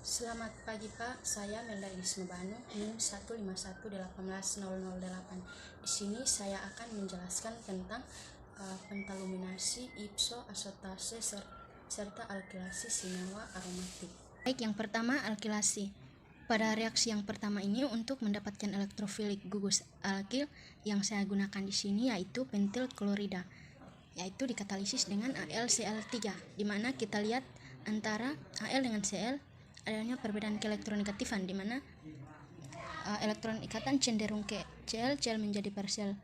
Selamat pagi Pak, saya Melda Gisnubanu, NIM 151180008. Di sini saya akan menjelaskan tentang pentaluminasi, ipso, asotase, serta alkilasi senyawa aromatik. Baik, yang pertama alkilasi. Pada reaksi yang pertama ini untuk mendapatkan elektrofilik gugus alkil yang saya gunakan di sini yaitu pentil klorida, yaitu dikatalisis dengan AlCl3, di mana kita lihat antara Al dengan Cl adanya perbedaan keelektronegatifan, di mana elektron ikatan cenderung ke Cl, Cl menjadi parsial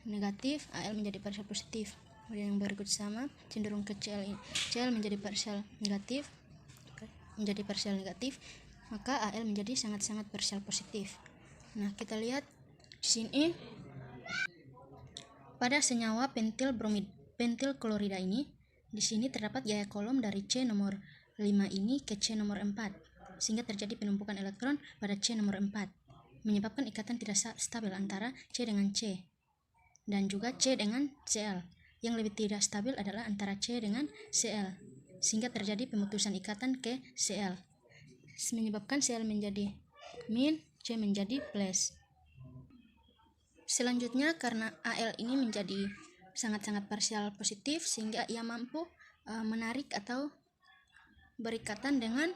negatif, Al menjadi parsial positif. Kemudian yang berikut sama, cenderung ke Cl, Cl menjadi parsial negatif, maka Al menjadi sangat-sangat parsial positif. Nah, kita lihat di sini pada senyawa pentil bromid, pentil klorida ini, di sini terdapat gaya kolom dari C nomor 5 ini ke C nomor 4, sehingga terjadi penumpukan elektron pada C nomor 4, menyebabkan ikatan tidak stabil antara C dengan C, dan juga C dengan Cl. Yang lebih tidak stabil adalah antara C dengan Cl, sehingga terjadi pemutusan ikatan ke Cl, menyebabkan Cl menjadi min, C menjadi plus. Selanjutnya, karena Al ini menjadi sangat-sangat parsial positif, sehingga ia mampu menarik atau berikatan dengan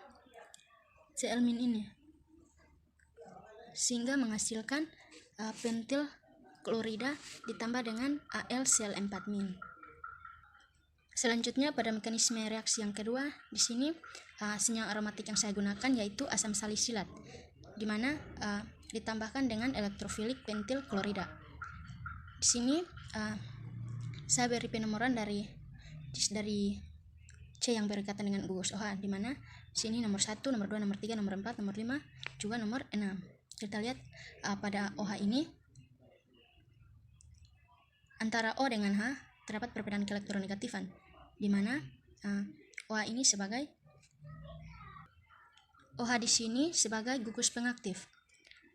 Cl- ini, sehingga menghasilkan pentil klorida ditambah dengan AlCl4-. Selanjutnya, pada mekanisme reaksi yang kedua, di sini senyawa aromatik yang saya gunakan yaitu asam salisilat, di mana ditambahkan dengan elektrofilik pentil klorida. Di sini saya beri penomoran dari C yang berikatan dengan gugus OH, di mana sini nomor 1, nomor 2, nomor 3, nomor 4, nomor 5, juga nomor 6. Kita lihat pada OH ini antara O dengan H terdapat perbedaan keelektronegatifan, di mana OH ini sebagai OH di sini sebagai gugus pengaktif.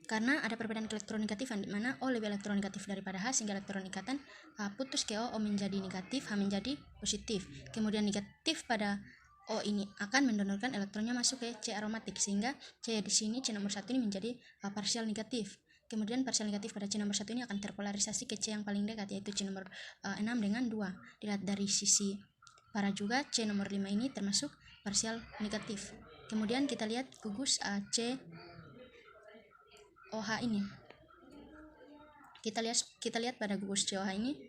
Karena ada perbedaan keelektronegatifan, di mana O lebih elektronegatif daripada H, sehingga elektron ikatan putus ke O menjadi negatif, H menjadi positif. Kemudian negatif pada O ini akan mendonorkan elektronnya masuk ke C aromatik, sehingga C di sini, C nomor 1 ini menjadi parsial negatif. Kemudian parsial negatif pada C nomor 1 ini akan terpolarisasi ke C yang paling dekat, yaitu C nomor 6 dengan 2. Dilihat dari sisi para juga, C nomor 5 ini termasuk parsial negatif. Kemudian kita lihat gugus C OH ini. Kita lihat pada gugus COH ini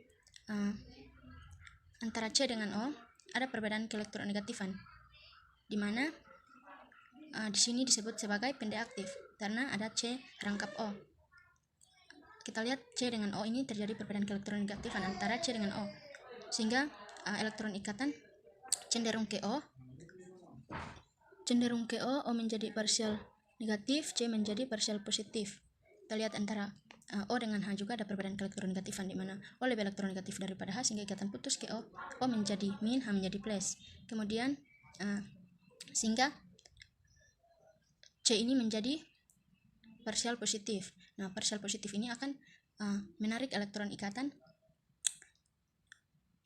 antara C dengan O ada perbedaan keelektronegatifan, di mana di sini disebut sebagai pendeaktif karena ada C rangkap O. Kita lihat C dengan O ini terjadi perbedaan keelektronegatifan antara C dengan O, sehingga elektron ikatan cenderung ke O, O menjadi parsial negatif, C menjadi parsial positif. Kita lihat antara O dengan H juga ada perbedaan keelektronegatifan, di mana O lebih elektronegatif daripada H, sehingga ikatan putus ke O menjadi min, H menjadi plus. Kemudian sehingga C ini menjadi parsial positif. Nah, parsial positif ini akan menarik elektron ikatan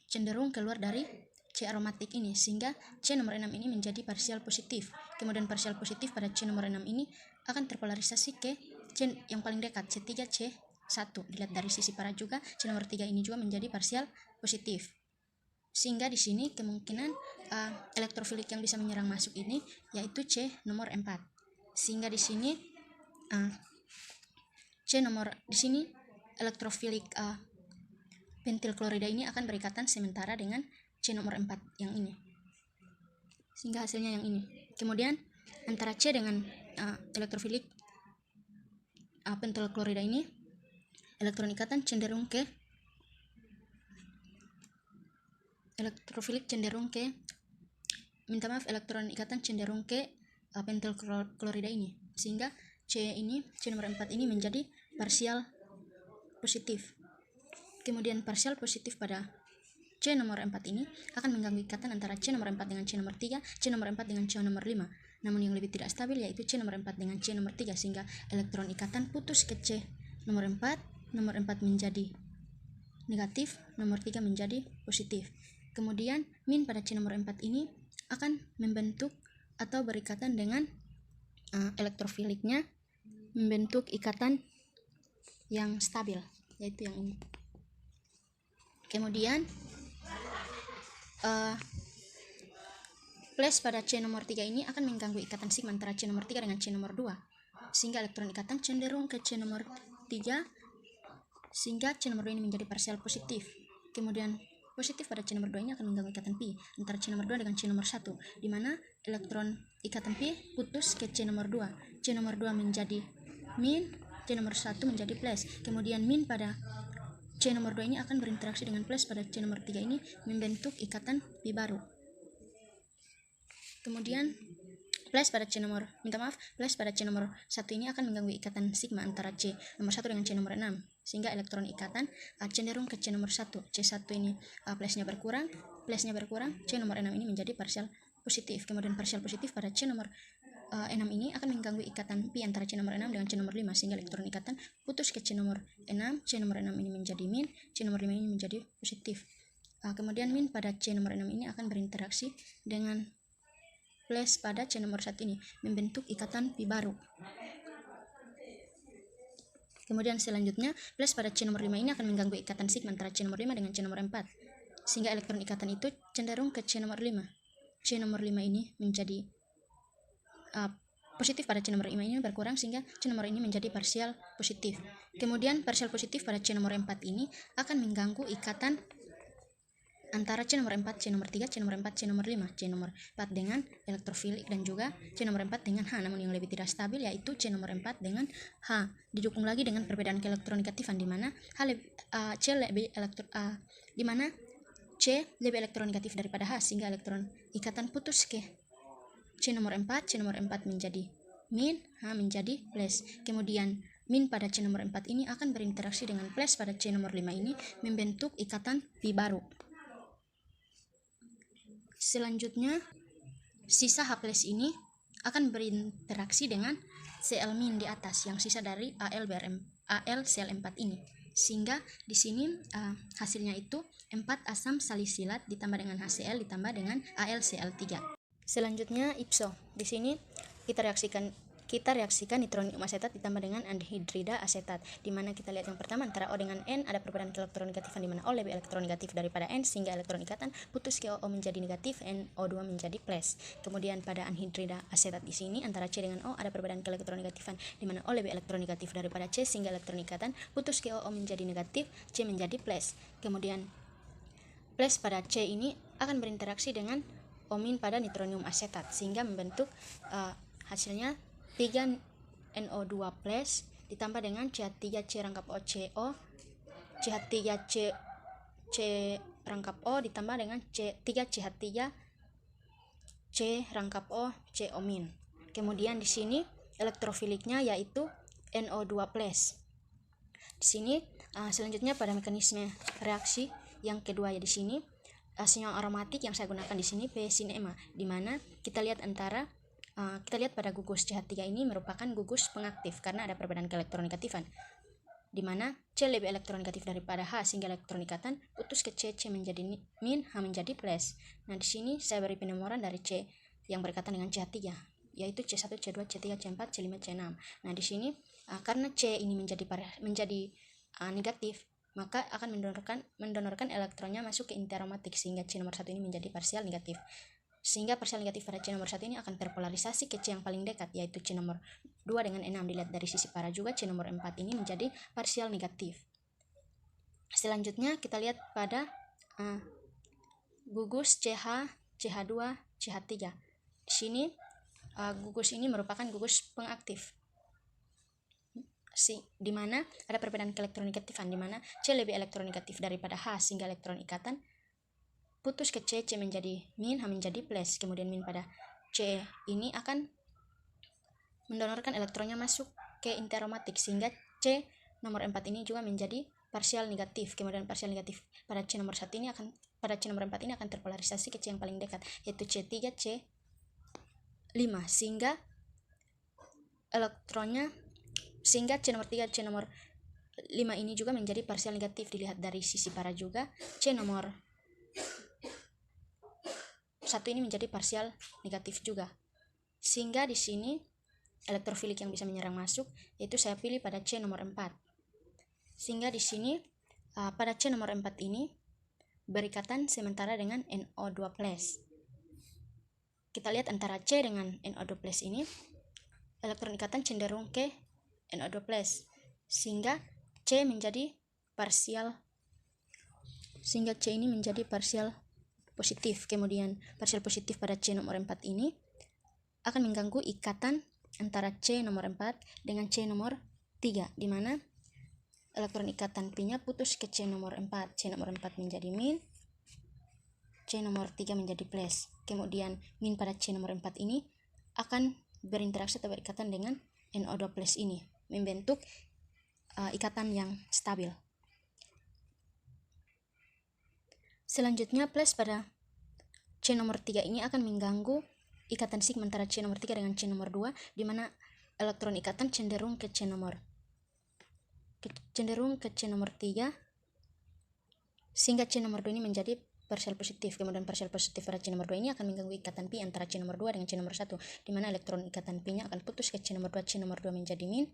cenderung keluar dari C aromatik ini, sehingga C nomor 6 ini menjadi parsial positif. Kemudian parsial positif pada C nomor 6 ini akan terpolarisasi ke C yang paling dekat, C3, C1. Dilihat dari sisi para juga, C nomor 3 ini juga menjadi parsial positif. Sehingga di sini kemungkinan elektrofilik yang bisa menyerang masuk ini yaitu C nomor 4. Sehingga di sini di sini elektrofilik pentil klorida ini akan berikatan sementara dengan C nomor 4 yang ini, sehingga hasilnya yang ini. Kemudian antara C dengan elektrofilik pentil klorida ini, elektron ikatan cenderung ke elektron ikatan cenderung ke pentil klorida ini, sehingga C nomor 4 ini menjadi parsial positif. Kemudian parsial positif pada C nomor 4 ini akan mengganggu ikatan antara C nomor 4 dengan C nomor 3, C nomor 4 dengan C nomor 5. Namun yang lebih tidak stabil yaitu C nomor 4 dengan C nomor 3, sehingga elektron ikatan putus ke C nomor 4, nomor 4 menjadi negatif, nomor 3 menjadi positif. Kemudian min pada C nomor 4 ini akan membentuk atau berikatan dengan elektrofiliknya membentuk ikatan yang stabil, yaitu yang ini. Kemudian plus pada C nomor 3 ini akan mengganggu ikatan sigma antara C nomor 3 dengan C nomor 2, sehingga elektron ikatan cenderung ke C nomor 3, sehingga C nomor 2 ini menjadi parsial positif. Kemudian positif pada C nomor 2 ini akan mengganggu ikatan pi antara C nomor 2 dengan C nomor 1, di mana elektron ikatan pi putus ke C nomor 2. C nomor 2 menjadi min, C nomor 1 menjadi plus. Kemudian min pada C nomor 2 ini akan berinteraksi dengan plus pada C nomor 3 ini membentuk ikatan pi baru. Kemudian plus pada C nomor 1 ini akan mengganggu ikatan sigma antara C nomor 1 dengan C nomor 6, sehingga elektron ikatan cenderung ke C nomor 1. C1 ini plusnya berkurang, C nomor 6 ini menjadi parsial positif. Kemudian parsial positif pada C nomor 6 ini akan mengganggu ikatan pi antara C nomor 6 dengan C nomor 5, sehingga elektron ikatan putus ke C nomor 6. C nomor 6 ini menjadi min, C nomor 5 ini menjadi positif. Kemudian min pada C nomor 6 ini akan berinteraksi dengan plus pada C nomor 1 ini membentuk ikatan pi baru. Kemudian selanjutnya plus pada C nomor 5 ini akan mengganggu ikatan sigma antara C nomor 5 dengan C nomor 4, sehingga elektron ikatan itu cenderung ke C nomor 5. C nomor 5 ini menjadi positif pada C nomor 5 ini berkurang, sehingga C nomor ini menjadi parsial positif. Kemudian parsial positif pada C nomor 4 ini akan mengganggu ikatan antara C nomor 4, C nomor 3, C nomor 4, C nomor 5, C nomor 4 dengan elektrofilik dan juga C nomor 4 dengan H, namun yang lebih tidak stabil yaitu C nomor 4 dengan H. Didukung lagi dengan perbedaan keelektronegatifan di mana C lebih elektronegatif daripada H, sehingga elektron ikatan putus ke C nomor 4, C nomor 4 menjadi min, H menjadi plus. Kemudian min pada C nomor 4 ini akan berinteraksi dengan plus pada C nomor 5 ini membentuk ikatan pi baru. Selanjutnya sisa H plus ini akan berinteraksi dengan Cl- di atas yang sisa dari AlCl4 ini, sehingga di sini hasilnya itu 4 asam salisilat ditambah dengan HCl ditambah dengan AlCl3. Selanjutnya ipso. Di sini kita reaksikan nitronium asetat ditambah dengan anhidrida asetat, di mana kita lihat yang pertama antara O dengan N ada perbedaan elektronegatifan di mana O lebih elektronegatif daripada N, sehingga elektron ikatan putus ke O menjadi negatif, NO2 menjadi plus. Kemudian pada anhidrida asetat di sini antara C dengan O ada perbedaan elektronegatifan di mana O lebih elektronegatif daripada C, sehingga elektron ikatan putus ke O menjadi negatif, C menjadi plus. Kemudian plus pada C ini akan berinteraksi dengan O- pada nitronium asetat, sehingga membentuk hasilnya 3NO2 plus ditambah dengan CH3C rangkap O CO, CH3C rangkap O ditambah dengan 3CH3C rangkap O CO-. Kemudian di sini elektrofiliknya yaitu NO2 plus. Di sini selanjutnya pada mekanisme reaksi yang kedua ya, di sini senyawa aromatik yang saya gunakan di sini P-sinema, di mana kita lihat pada gugus CH3 ini merupakan gugus pengaktif karena ada perbedaan keelektronegatifan, di mana C lebih elektronegatif daripada H, sehingga elektron ikatan putus ke C menjadi min, H menjadi plus. Nah, di sini saya beri penomoran dari C yang berkaitan dengan CH3, yaitu C1, C2, C3, C4, C5, C6. Nah, di sini karena C ini menjadi negatif, maka akan mendonorkan elektronnya masuk ke inti aromatik, sehingga C nomor 1 ini menjadi parsial negatif. Sehingga parsial negatif pada C nomor 1 ini akan terpolarisasi ke C yang paling dekat, yaitu C nomor 2 dengan 6. Dilihat dari sisi para juga C nomor 4 ini menjadi parsial negatif. Selanjutnya kita lihat pada gugus CH, CH2, CH3. Di sini gugus ini merupakan gugus pengaktif, di mana ada perbedaan keelektronegatifan di mana C lebih elektronegatif daripada H, sehingga elektron ikatan putus ke C menjadi min, H menjadi plus. Kemudian min pada C ini akan mendonorkan elektronnya masuk ke inti aromatik, sehingga C nomor 4 ini juga menjadi parsial negatif. Kemudian parsial negatif pada C nomor 4 ini akan terpolarisasi ke C yang paling dekat, yaitu C3, C5, sehingga C nomor 3, C nomor 5 ini juga menjadi parsial negatif. Dilihat dari sisi para juga C nomor 1 ini menjadi parsial negatif juga, sehingga di sini elektrofilik yang bisa menyerang masuk, yaitu saya pilih pada C nomor 4. Sehingga di sini pada C nomor 4 ini berikatan sementara dengan NO2+. Kita lihat antara C dengan NO2+ ini, elektron ikatan cenderung ke NO2+, sehingga C menjadi parsial, sehingga C ini menjadi parsial positif. Kemudian parsial positif pada C nomor 4 ini akan mengganggu ikatan antara C nomor 4 dengan C nomor 3, di mana elektron ikatan Pi-nya putus ke C nomor 4. C nomor 4 menjadi min, C nomor 3 menjadi plus. Kemudian min pada C nomor 4 ini akan berinteraksi atau berikatan dengan NO2+ ini, membentuk ikatan yang stabil. Selanjutnya plus pada C nomor 3 ini akan mengganggu ikatan sigma antara C nomor 3 dengan C nomor 2, di mana elektron ikatan cenderung ke C nomor 3, sehingga C nomor 2 ini menjadi parsial positif. Kemudian parsial positif pada C nomor 2 ini akan mengganggu ikatan Pi antara C nomor 2 dengan C nomor 1, di mana elektron ikatan Pi-nya akan putus ke C nomor 2, C nomor 2 menjadi min,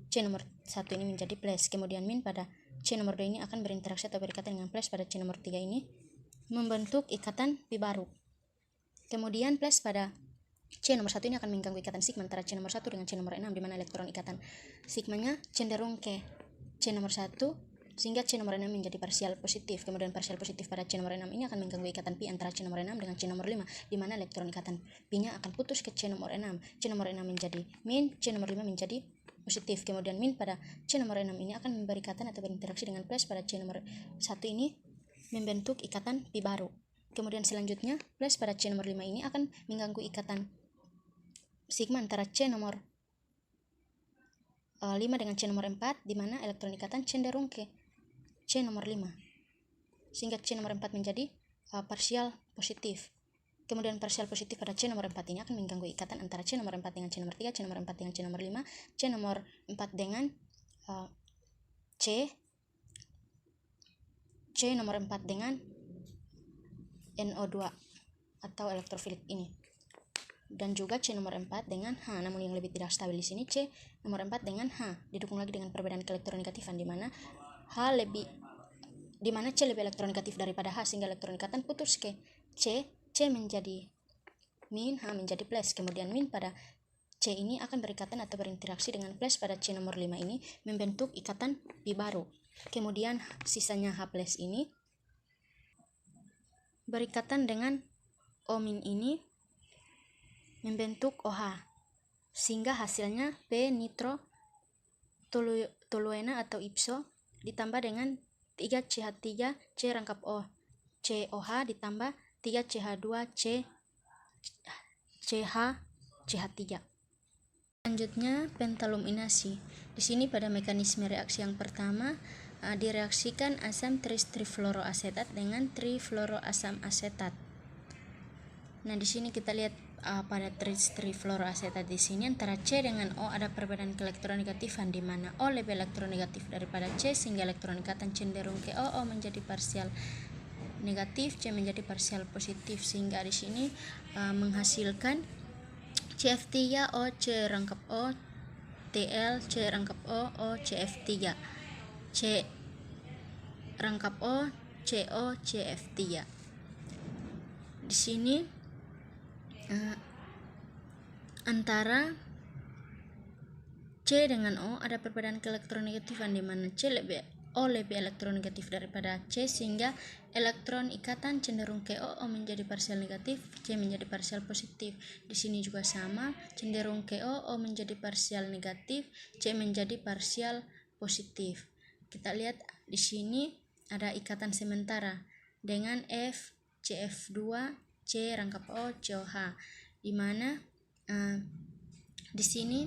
C nomor 1 ini menjadi plus. Kemudian min pada C nomor 2 ini akan berinteraksi atau berikatan dengan plus pada C nomor 3 ini, membentuk ikatan Pi baru. Kemudian plus pada C nomor 1 ini akan mengganggu ikatan sigma antara C nomor 1 dengan C nomor 6, di mana elektron ikatan sigmanya cenderung ke C nomor 1, sehingga C nomor 6 menjadi parsial positif. Kemudian parsial positif pada C nomor 6 ini akan mengganggu ikatan Pi antara C nomor 6 dengan C nomor 5, di mana elektron ikatan Pi-nya akan putus ke C nomor 6. C nomor 6 menjadi min, C nomor 5 menjadi positif. Kemudian min pada C nomor 6 ini akan memberi ikatan atau berinteraksi dengan plus pada C nomor 1 ini, membentuk ikatan Pi baru. Kemudian selanjutnya plus pada C nomor 5 ini akan mengganggu ikatan sigma antara C nomor 5 dengan C nomor 4, di mana elektron ikatan cenderung ke C nomor 5, sehingga C nomor 4 menjadi parsial positif. Kemudian parsial positif pada C nomor 4 ini akan mengganggu ikatan antara C nomor 4 dengan C nomor 3, C nomor 4 dengan C nomor 5, C nomor 4 dengan C nomor 4 dengan NO2 atau elektrofilik ini, dan juga C nomor 4 dengan H. Namun yang lebih tidak stabil di sini C nomor 4 dengan H, didukung lagi dengan perbedaan elektronegatifan, di mana C lebih elektronegatif daripada H, sehingga elektron ikatan putus ke C menjadi min, H menjadi plus. Kemudian min pada C ini akan berikatan atau berinteraksi dengan plus pada C nomor 5 ini, membentuk ikatan Pi baru. Kemudian sisanya H plus ini berikatan dengan O min ini, membentuk OH, sehingga hasilnya P nitro toluena atau ipso ditambah dengan 3CH3 C rangkap O COH ditambah 3CH2 CH3. Selanjutnya pentaluminasi. Di sini pada mekanisme reaksi yang pertama direaksikan asam trifluoroasetat dengan trifluoroasam asetat. Nah, di sini kita lihat pada trifluoroasetat di sini antara C dengan O ada perbedaan elektronegatifan, di mana O lebih elektronegatif daripada C, sehingga elektron ikatan cenderung ke O menjadi parsial negatif, C menjadi parsial positif, sehingga di sini menghasilkan CF3 O C rangkap O TL C rangkap O CF3 C rangkap O CO CF3. Di sini antara C dengan O ada perbedaan elektronegatifan, di mana O lebih elektronegatif daripada C, sehingga elektron ikatan cenderung ke O menjadi parsial negatif, C menjadi parsial positif. Di sini juga sama, cenderung ke O menjadi parsial negatif, C menjadi parsial positif. Kita lihat di sini ada ikatan sementara dengan F CF2 C rangkap O COH, di mana di sini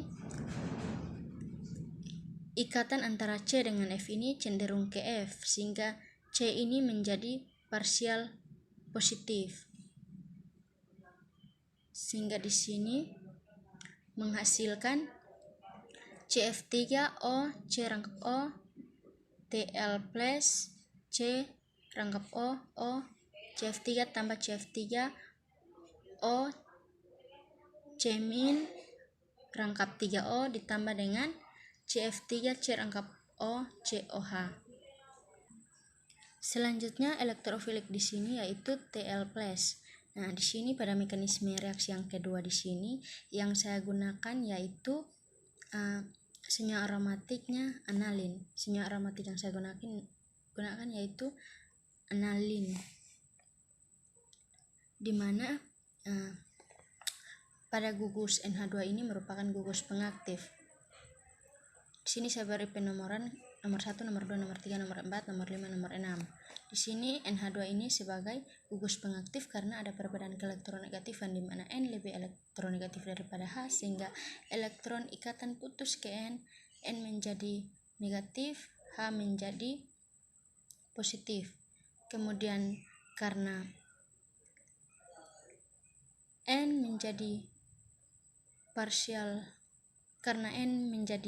ikatan antara C dengan F ini cenderung ke F, sehingga C ini menjadi parsial positif, sehingga di sini menghasilkan CF3O C rangkap O TL plus C rangkap O CF3 tambah CF3 O C min rangkap 3O ditambah dengan CF3 C rangkap O COH. Selanjutnya elektrofilik di sini yaitu Tl+. Nah, di sini pada mekanisme reaksi yang kedua di sini yang saya gunakan yaitu senyawa aromatiknya analin. Senyawa aromatik yang saya gunakan yaitu analin, di mana pada gugus NH2 ini merupakan gugus pengaktif. Di sini saya beri penomoran nomor 1, nomor 2, nomor 3, nomor 4, nomor 5, nomor 6. Di sini NH2 ini sebagai gugus pengaktif karena ada perbedaan keelektronegatifan di mana N lebih elektronegatif daripada H, sehingga elektron ikatan putus ke N menjadi negatif, H menjadi positif. Kemudian karena N menjadi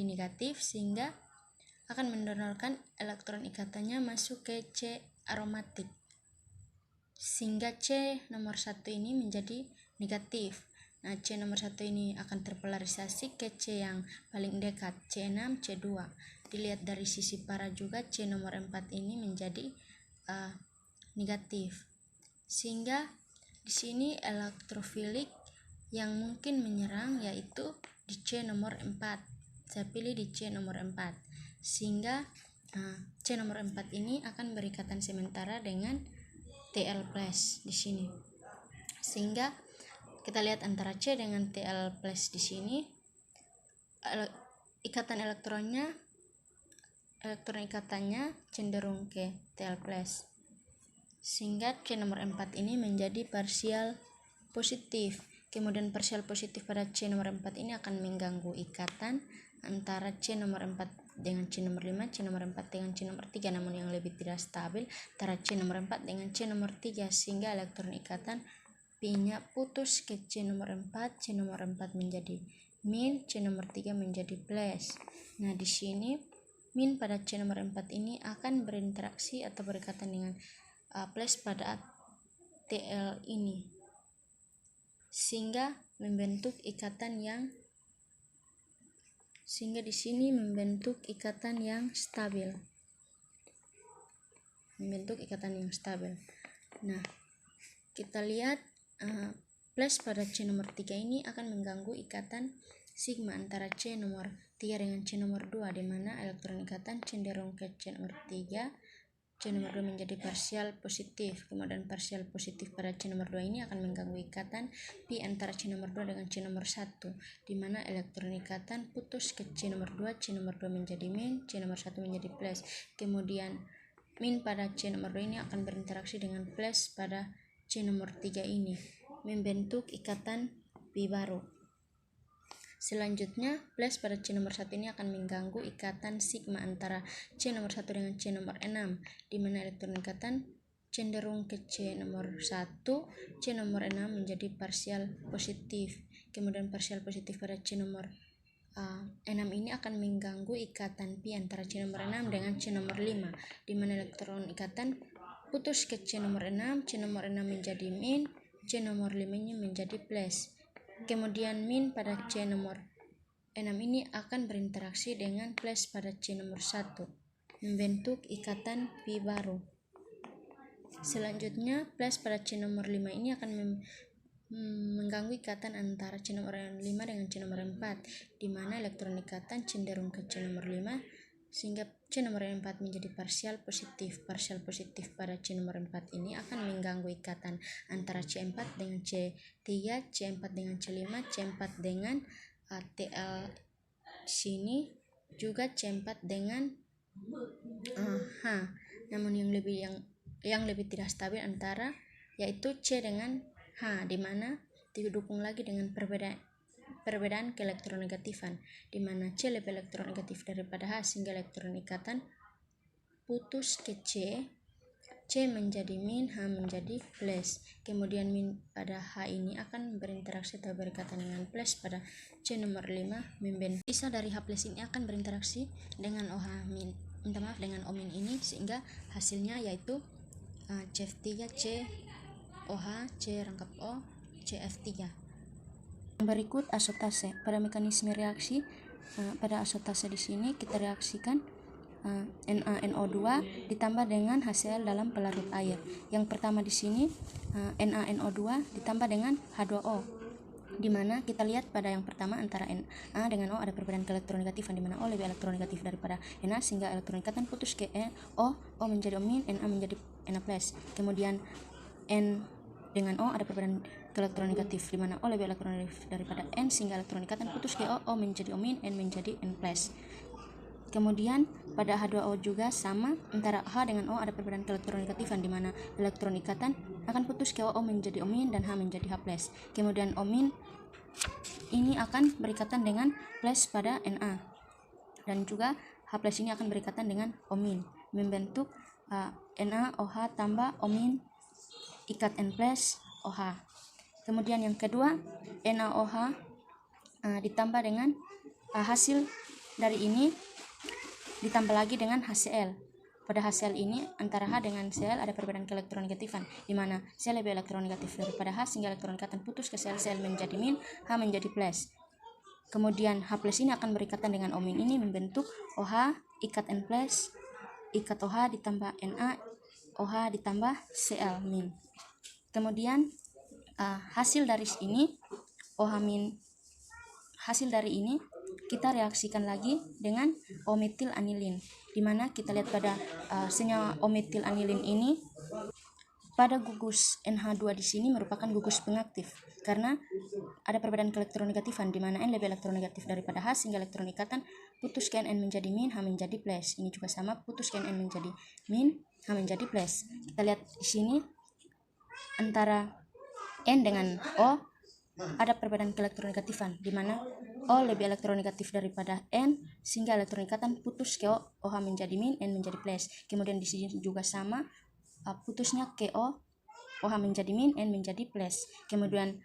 negatif, sehingga akan mendonorkan elektron ikatannya masuk ke C aromatik, sehingga C nomor 1 ini menjadi negatif. Nah, C nomor 1 ini akan terpolarisasi ke C yang paling dekat, C6, C2. Dilihat dari sisi para juga C nomor 4 ini menjadi negatif, sehingga di sini elektrofilik yang mungkin menyerang yaitu di C nomor 4. Saya pilih di C nomor 4, sehingga C nomor 4 ini akan berikatan sementara dengan Tl+ di sini. Sehingga kita lihat antara C dengan Tl+ di sini, ikatan elektron ikatannya cenderung ke Tl+. Sehingga C nomor 4 ini menjadi parsial positif. Kemudian parsial positif pada C nomor 4 ini akan mengganggu ikatan antara C nomor 4 dengan C nomor 5, C nomor 4 dengan C nomor 3, namun yang lebih tidak stabil antara C nomor 4 dengan C nomor 3, sehingga elektron ikatan P-nya putus ke C nomor 4, C nomor 4 menjadi min, C nomor 3 menjadi plus. Nah, di sini min pada C nomor 4 ini akan berinteraksi atau berikatan dengan plus pada Tl ini, sehingga di sini membentuk ikatan yang stabil. Nah, kita lihat plus pada C nomor 3 ini akan mengganggu ikatan sigma antara C nomor 3 dengan C nomor 2, di mana elektron ikatan cenderung ke C nomor 3, C nomor 2 menjadi parsial positif. Kemudian parsial positif pada C nomor 2 ini akan mengganggu ikatan Pi antara C nomor 2 dengan C nomor 1, di mana elektron ikatan putus ke C nomor 2, C nomor 2 menjadi min, C nomor 1 menjadi plus. Kemudian min pada C nomor 2 ini akan berinteraksi dengan plus pada C nomor 3 ini, membentuk ikatan Pi baru. Selanjutnya, plus pada C nomor 1 ini akan mengganggu ikatan sigma antara C nomor 1 dengan C nomor 6, di mana elektron ikatan cenderung ke C nomor 1, C nomor 6 menjadi parsial positif. Kemudian parsial positif pada C nomor 6 ini akan mengganggu ikatan Pi antara C nomor 6 dengan C nomor 5, di mana elektron ikatan putus ke C nomor 6, C nomor 6 menjadi min, C nomor 5 nya menjadi plus. Kemudian min pada C nomor 6 ini akan berinteraksi dengan plus pada C nomor 1, membentuk ikatan Pi baru. Selanjutnya, plus pada C nomor 5 ini akan mengganggu ikatan antara C nomor 5 dengan C nomor 4, di mana elektron ikatan cenderung ke C nomor 5, sehingga C nomor 4 menjadi parsial positif. Parsial positif pada C nomor 4 ini akan mengganggu ikatan antara C4 dengan C3, C4 dengan C5, C4 dengan Tl sini, juga C4 dengan H. Namun yang lebih tidak stabil antara yaitu C dengan H, di mana didukung lagi dengan perbedaan keelektronegatifan, di mana C lebih elektronegatif daripada H, sehingga elektron ikatan putus ke C menjadi min, H menjadi plus. Kemudian min pada H ini akan berinteraksi atau berikatan dengan plus pada C nomor 5, membentuk sisa dari H plus ini akan berinteraksi dengan dengan O min ini, sehingga hasilnya yaitu CF3 C OH C rangkap O CF3. Berikut asotase. Pada mekanisme reaksi pada asotase di sini kita reaksikan NaNO2 ditambah dengan HCl dalam pelarut air. Yang pertama di sini NaNO2 ditambah dengan H2O, di mana kita lihat pada yang pertama antara Na dengan O ada perbedaan elektronegatifan, di mana O lebih elektronegatif daripada Na sehingga elektronikatan putus ke O menjadi O-, Na menjadi Na+. Kemudian N dengan O ada perbedaan elektronegatif, di mana O lebih elektronegatif daripada N sehingga elektronikatan putus ke O menjadi O-, N menjadi N+. Kemudian pada H2O juga sama, antara H dengan O ada perbedaan elektronegatifan, di mana elektronikatan akan putus ke O menjadi O- dan H menjadi H+. Kemudian O- ini akan berikatan dengan plus pada Na, dan juga H+ ini akan berikatan dengan O-, membentuk NaOH tambah O- ikat N+ OH. Kemudian yang kedua NaOH ditambah dengan hasil dari ini ditambah lagi dengan HCl. Pada HCl ini antara H dengan Cl ada perbedaan elektronegatifan, di mana Cl lebih elektronegatif daripada H sehingga elektronikatan putus ke Cl menjadi min, H menjadi plus. Kemudian H+ ini akan berikatan dengan O- ini membentuk OH ikat N+, ikat OH ditambah Na, OH ditambah Cl min. Kemudian hasil dari ini OH min, hasil dari ini kita reaksikan lagi dengan O-metil anilin, di mana kita lihat pada senyawa O-metil anilin ini pada gugus NH2 di sini merupakan gugus pengaktif karena ada perbedaan elektronegatifan, di mana N lebih elektronegatif daripada H sehingga elektronikatan putus ke N menjadi min, H menjadi plus. Ini juga sama, putus ke N menjadi min, H menjadi plus. Kita lihat di sini antara N dengan O ada perbedaan elektronegatifan, di mana O lebih elektronegatif daripada N sehingga elektronikatan putus ke O, OH menjadi min, N menjadi plus. Kemudian di sini juga sama, putusnya ke O, OH menjadi min, N menjadi plus. Kemudian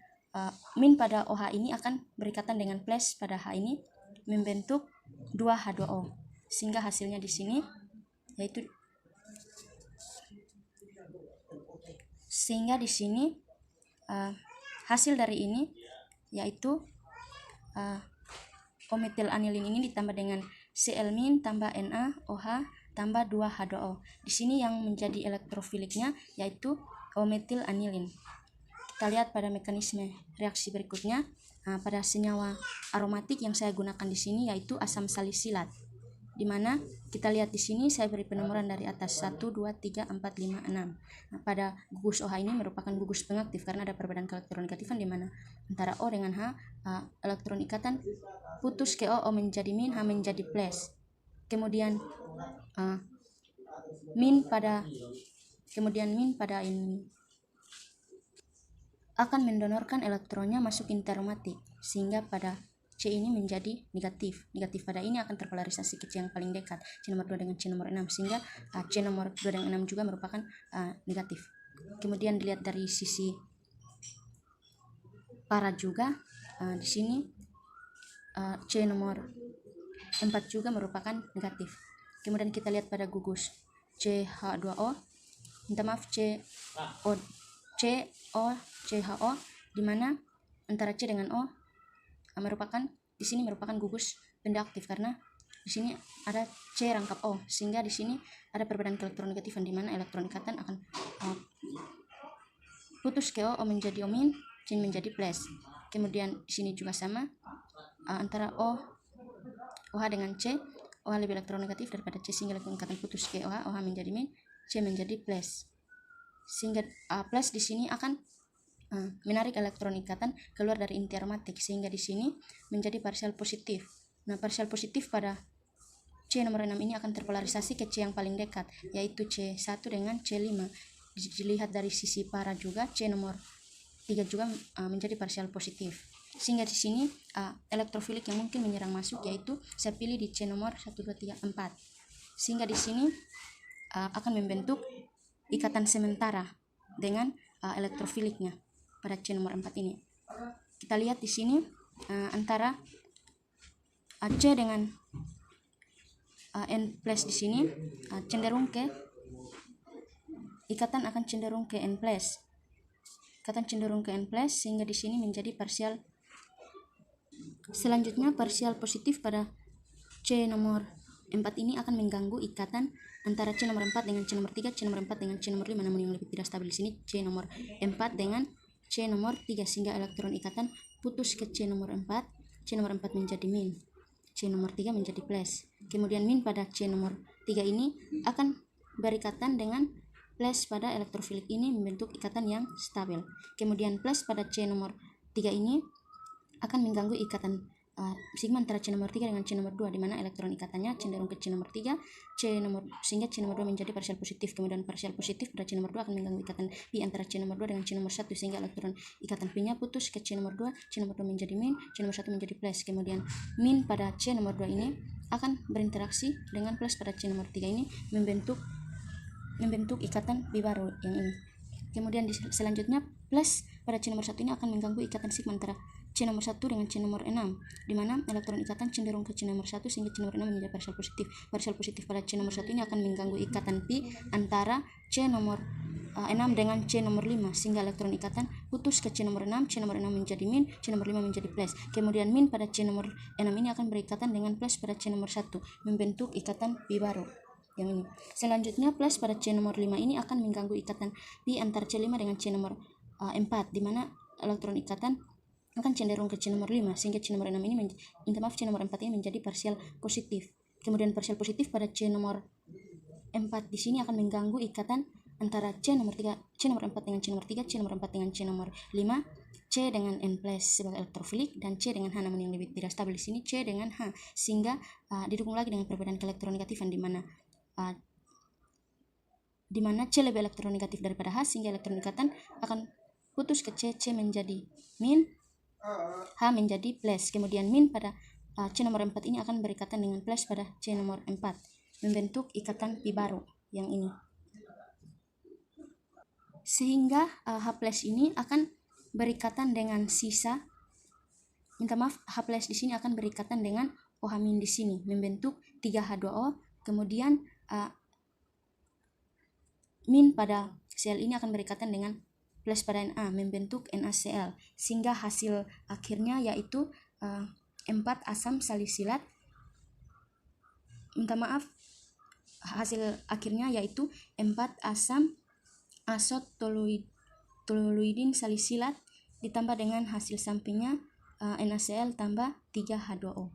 min pada OH ini akan berikatan dengan plus pada H ini membentuk 2H2O, sehingga hasilnya di sini yaitu hasil dari ini yaitu O-metil anilin ini ditambah dengan Cl- tambah NaOH tambah 2H2O. Di sini yang menjadi elektrofiliknya yaitu O-metil anilin. Kita lihat pada mekanisme reaksi berikutnya. Pada senyawa aromatik yang saya gunakan di sini yaitu asam salisilat, di mana kita lihat di sini saya beri penomoran dari atas 1, 2, 3, 4, 5, 6. Pada gugus OH ini merupakan gugus pengaktif karena ada perbedaan elektronegatifan, di mana antara O dengan H elektron ikatan putus ke O menjadi min, H menjadi plus. Kemudian min pada ini akan mendonorkan elektronnya masuk inter-aromatik sehingga pada C ini menjadi negatif. Negatif pada ini akan terpolarisasi ke C yang paling dekat, C nomor 2 dengan C nomor 6, sehingga C nomor 2 dengan 6 juga merupakan negatif. Kemudian dilihat dari sisi para juga di sini C nomor 4 juga merupakan negatif. Kemudian kita lihat pada gugus CH2O, CHO, di mana antara C dengan O di sini merupakan gugus benda aktif karena di sini ada C rangkap O, sehingga di sini ada perbedaan elektronegatifan, di mana elektron ikatan akan putus ke O menjadi O-, C menjadi plus. Kemudian di sini juga sama, antara OH dengan C, OH lebih elektronegatif daripada C sehingga elektron ikatan putus ke OH, OH menjadi min, C menjadi plus. Sehingga plus di sini akan menarik elektron ikatan keluar dari inti aromatik sehingga di sini menjadi parsial positif. Nah, parsial positif pada C nomor 6 ini akan terpolarisasi ke C yang paling dekat, yaitu C1 dengan C5. Dilihat dari sisi para juga C nomor 3 juga menjadi parsial positif. Sehingga di sini elektrofilik yang mungkin menyerang masuk yaitu saya pilih di C nomor 1, 2, 3, 4. Sehingga di sini akan membentuk ikatan sementara dengan elektrofiliknya pada C nomor 4 ini. Kita lihat di sini antara C dengan N plus di sini cenderung ke ikatan akan cenderung ke N plus. Ikatan cenderung ke N plus sehingga di sini menjadi parsial Selanjutnya, partial positif pada C nomor 4 ini akan mengganggu ikatan antara C nomor 4 dengan C nomor 3, C nomor 4 dengan C nomor 5, namun yang lebih tidak stabil di sini C nomor 4 dengan C nomor 3, sehingga elektron ikatan putus ke C nomor 4, C nomor 4 menjadi min, C nomor 3 menjadi plus. Kemudian min pada C nomor 3 ini akan berikatan dengan plus pada elektrofilik ini membentuk ikatan yang stabil. Kemudian plus pada C nomor 3 ini akan mengganggu ikatan sigma antara C nomor 3 dengan C nomor 2, di mana elektron ikatannya cenderung ke C nomor 3, sehingga C nomor 2 menjadi partial positif. Kemudian partial positif pada C nomor 2 akan mengganggu ikatan pi antara C nomor 2 dengan C nomor 1, sehingga elektron ikatan pi-nya putus ke C nomor 2, C nomor 2 menjadi min, C nomor 1 menjadi plus. Kemudian min pada C nomor 2 ini akan berinteraksi dengan plus pada C nomor 3 ini membentuk ikatan pi baru yang ini. Kemudian selanjutnya plus pada C nomor 1 ini akan mengganggu ikatan sigma antara C nomor 1 dengan C nomor 6, di mana elektron ikatan cenderung ke C nomor 1, sehingga C nomor 6 menjadi partial positif. Partial positif pada C nomor 1 ini akan mengganggu ikatan pi antara C nomor 6 dengan C nomor 5, sehingga elektron ikatan putus ke C nomor 6, C nomor 6 menjadi min, C nomor 5 menjadi plus. Kemudian min pada C nomor 6 ini akan berikatan dengan plus pada C nomor 1, membentuk ikatan pi baru yang ini. Selanjutnya plus pada C nomor 5 ini akan mengganggu ikatan pi antara C5 dengan C nomor 4, di mana elektron ikatan akan cenderung ke C nomor 5, sehingga C nomor 6 ini C nomor 4 ini menjadi partial positif. Kemudian partial positif pada C nomor 4 di sini akan mengganggu ikatan antara C nomor 4 dengan C nomor 3, C nomor 4 dengan C nomor 5, C dengan N plus sebagai elektrofilik, dan C dengan H, namun yang lebih tidak stabil di sini C dengan H, sehingga didukung lagi dengan perbedaan keelektronegatifan di mana C lebih elektronegatif daripada H, sehingga elektron ikatan akan putus ke C, C menjadi min, H menjadi plus. Kemudian min pada C nomor 4 ini akan berikatan dengan plus pada C nomor 4, membentuk ikatan pi baru yang ini. Sehingga H plus ini akan berikatan dengan sisa, H plus di sini akan berikatan dengan OH min di sini, membentuk 3H2O. Kemudian min pada sel ini akan berikatan dengan plus pada Na, membentuk NaCl, sehingga hasil akhirnya yaitu 4 asam salisilat. Hasil akhirnya yaitu 4 asam azot toluidin salisilat ditambah dengan hasil sampingnya NaCl tambah 3H2O.